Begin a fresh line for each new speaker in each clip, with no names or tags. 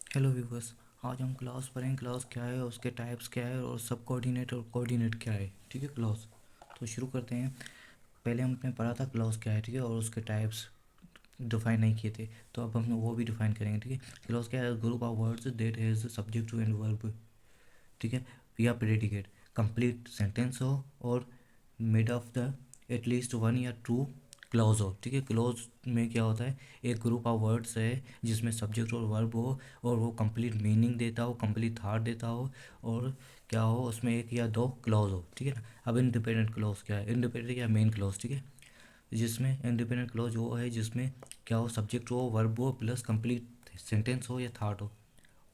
Hello viewers. आज हम class पढ़ेंगे। क्लास क्या है, उसके टाइप्स क्या है, और सब कोऑर्डिनेट और कोऑर्डिनेट क्या है। ठीक है क्लास। तो शुरू करते हैं। पहले हमने पढ़ा था क्लास क्या है, ठीक है, और उसके टाइप्स डिफाइन नहीं किए थे, तो अब हम वो भी डिफाइन करेंगे। ठीक है, क्लास क्या है, group of words that has subject to and verb. ठीक है, या प्रेडिकेट, कंप्लीट सेंटेंस हो और made of the at least one या टू क्लॉज हो। ठीक है, क्लॉज में क्या होता है, एक ग्रुप ऑफ वर्ड्स है जिसमें सब्जेक्ट और वर्ब हो और वो कंप्लीट मीनिंग देता हो, कंप्लीट थाट देता हो, और क्या हो उसमें एक या दो क्लॉज हो। ठीक है ना। अब इंडिपेंडेंट क्लॉज क्या है, इंडिपेंडेंट या मेन क्लॉज। ठीक है, जिसमें इंडिपेंडेंट क्लॉज वो है जिसमें क्या हो, सब्जेक्ट हो, वर्ब हो, प्लस कंप्लीट सेंटेंस हो या थाट हो।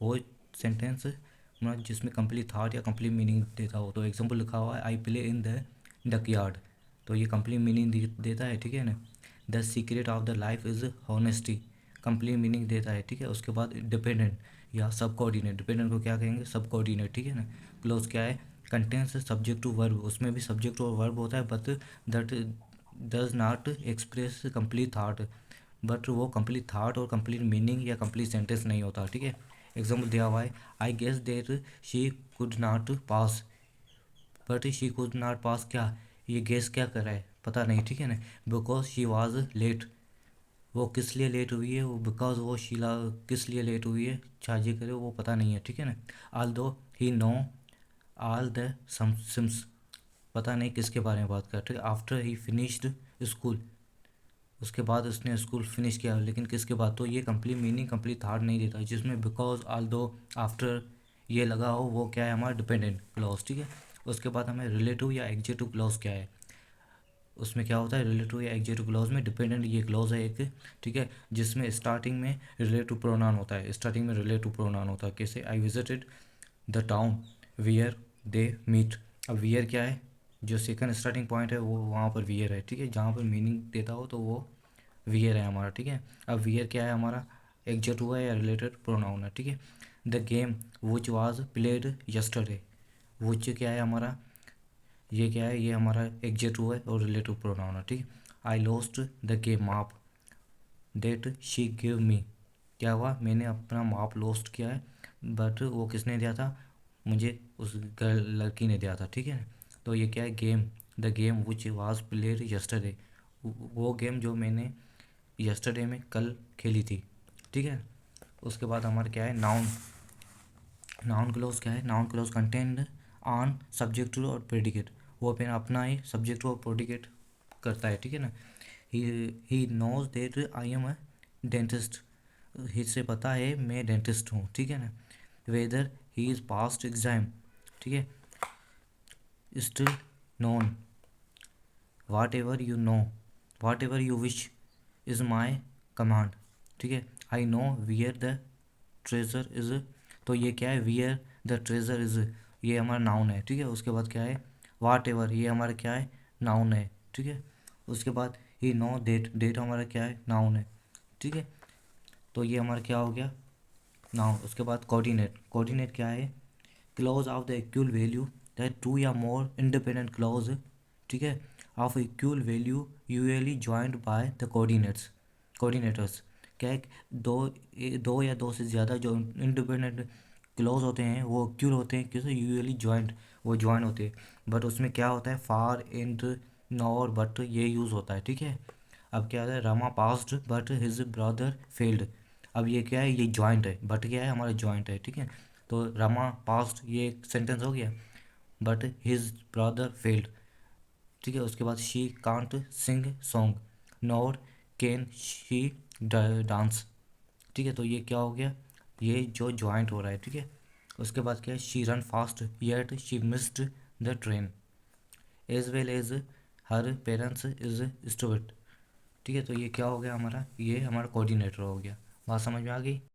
वो सेंटेंस मतलब जिसमें कंप्लीट थाट या कंप्लीट मीनिंग देता हो। तो एग्जांपल लिखा हुआ है, I play in the dockyard, तो ये कंप्लीट मीनिंग देता है। ठीक है ना। The secret of the life is honesty, complete meaning देता है। ठीक है, उसके बाद डिपेंडेंट या सब कोऑर्डिनेट, डिपेंडेंट को क्या कहेंगे, सब कोऑर्डिनेट। ठीक है ना। क्लोज क्या है, कंटेंस सब्जेक्ट टू वर्ब, उसमें भी सब्जेक्ट और वर्ब होता है, but that does not express complete thought, but वो कंप्लीट थाट और कंप्लीट मीनिंग या कंप्लीट सेंटेंस नहीं होता। ठीक है, एग्जाम्पल दिया हुआ है, I guess that she could not pass, but she could not pass क्या, ये गेस क्या कर रहा है, पता नहीं। ठीक है ना। बिकॉज शी वॉज लेट, वो किस लिए लेट हुई है, वो बिकॉज वो शीला किस लिए लेट हुई है, चार्जे करे वो पता नहीं है। ठीक है ना। आल दो ही नो ऑल द सिम्स, पता नहीं किसके बारे में बात कर रहे। आफ्टर ही फिनिश्ड स्कूल, उसके बाद उसने स्कूल फिनिश किया, लेकिन किसके बाद, तो ये कंप्लीट मीनिंग कंप्लीट थाट नहीं देता। जिसमें बिकॉज ऑल दो आफ्टर ये लगा हो वो क्या है, हमारा डिपेंडेंट क्लॉज। ठीक है, उसके बाद हमें रिलेटिव या एग्जेक्टिव क्लॉज क्या है, उसमें क्या होता है, रिलेटिव या एग्जेक्टिव क्लॉज में डिपेंडेंट ये क्लॉज है एक। ठीक है, जिसमें स्टार्टिंग में रिलेटिव प्रोनाउन होता है, स्टार्टिंग में रिलेटिव प्रोनाउन होता है। कैसे, I visited the town where they meet. अब वियर क्या है, जो सेकंड स्टार्टिंग पॉइंट है वो वहाँ पर वियर है। ठीक है, जहाँ पर मीनिंग देता हो तो वो वियर है हमारा। ठीक है, अब वियर क्या है हमारा, एग्जेक्ट हुआ है या रिलेटेड प्रोनाउन है। ठीक है, the game which was played yesterday, which क्या है हमारा, ये क्या है, ये हमारा एग्जेक्ट हुआ है और रिलेटिव प्रोनाउन है। ठीक है, आई लॉस्ट द गेम माप डेट शी गिव मी, क्या हुआ, मैंने अपना माप लॉस्ट किया है, बट वो किसने दिया था, मुझे उस गर्ल लड़की ने दिया था। ठीक है, तो ये क्या है, game, the game which was played yesterday, वो गेम जो मैंने यस्टरडे में कल खेली थी। ठीक है, उसके बाद हमारा क्या है, नाउन। नाउन क्लोज क्या है, noun close content on subject और प्रेडिकेट, वो अपना अपना ही सब्जेक्ट और प्रेडिकेट करता है। ठीक है ना। He knows that I am a dentist, से पता है मैं डेंटिस्ट हूँ। ठीक है ना। Whether he is past exam, ठीक है, still known, whatever you know, whatever you wish is my command. ठीक है, I know where the treasure is, तो ये क्या है, वियर द ट्रेजर इज़, ये हमारा नाउन है। ठीक है, उसके बाद क्या है, वाट एवर, ये हमारा क्या है, नाउन है। ठीक है, उसके बाद ही नो डेट, डेट हमारा क्या है, नाउन है। ठीक है, तो ये हमारा क्या हो गया, नाउन। उसके बाद कोऑर्डिनेट, कोऑर्डिनेट क्या है, clause of the equal value, that two या मोर इंडिपेंडेंट क्लॉज, ठीक है, of equal value usually joined by the coordinates, coordinators. क्या है, दो दो या दो से ज़्यादा जो इंडिपेंडेंट क्लॉज होते हैं वो इक्वल होते हैं, किसे, यूजुअली जॉइंट, वो जॉइन होते हैं। बट उसमें क्या होता है, फार एंड नॉर बट ये यूज़ होता है। ठीक है, अब क्या होता है, Rama passed but his brother failed, अब ये क्या है, ये जॉइंट है, बट क्या है हमारा जॉइंट है। ठीक है, तो रमा पास्ट ये एक सेंटेंस हो गया, बट हिज ब्रदर फेल्ड। ठीक है, उसके बाद she can't sing song, nor can she dance. ठीक है, तो ये क्या हो गया, ये जो जॉइंट हो रहा है। ठीक है, उसके बाद क्या है, she run fast yet she missed the train, as well as her parents is stupid. ठीक है, तो ये क्या हो गया हमारा, ये हमारा कोऑर्डिनेटर हो गया। बात समझ में आ गई।